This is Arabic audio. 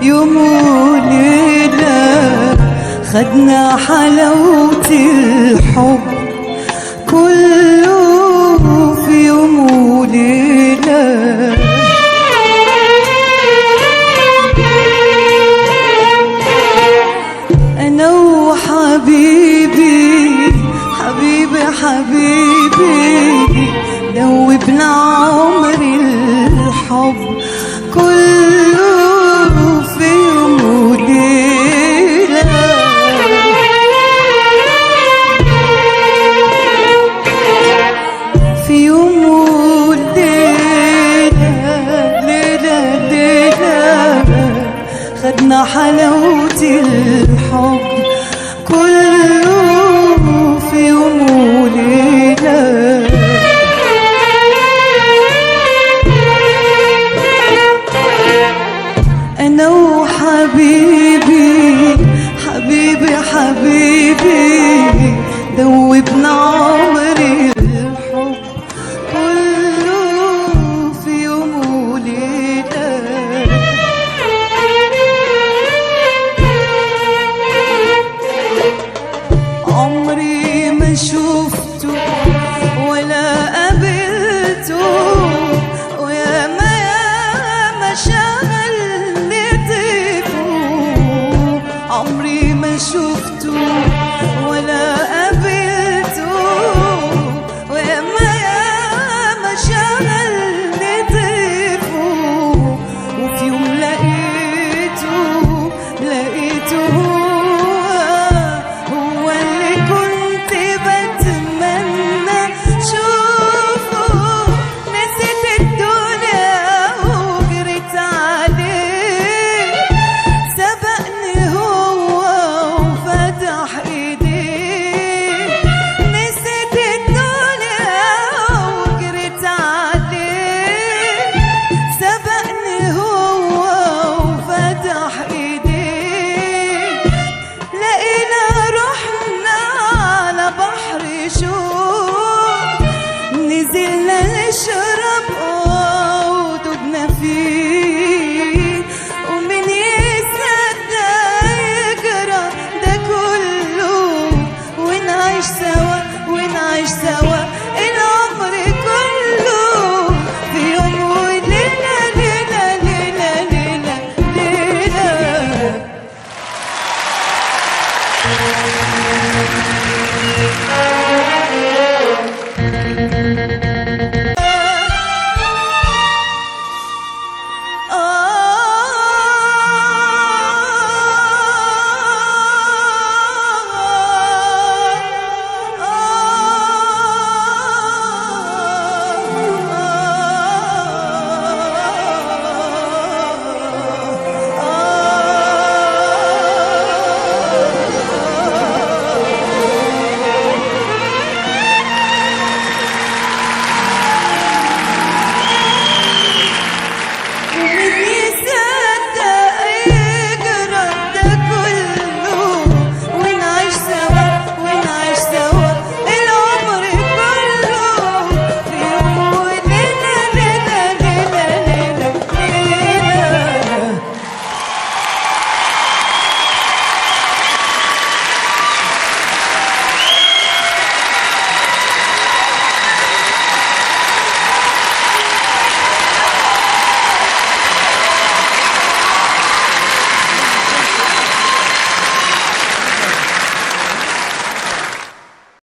يوم وليلة خدنا حلاوة الحب كله في يوم وليلة. أنا وحبيبي حبيبي حبيبي دوبنا عمري الحب كله في يوم وليلة. في يوم وليلة ليلة ليلة خدنا حلاوة الحب كله في يوم وليلة. أنا وحبيبي حبيبي حبيبي دوبنا عمري الحب كله في يوم وليلة. عمري ما شفته ولا قابلته ويا ما شغل عمري ما شفته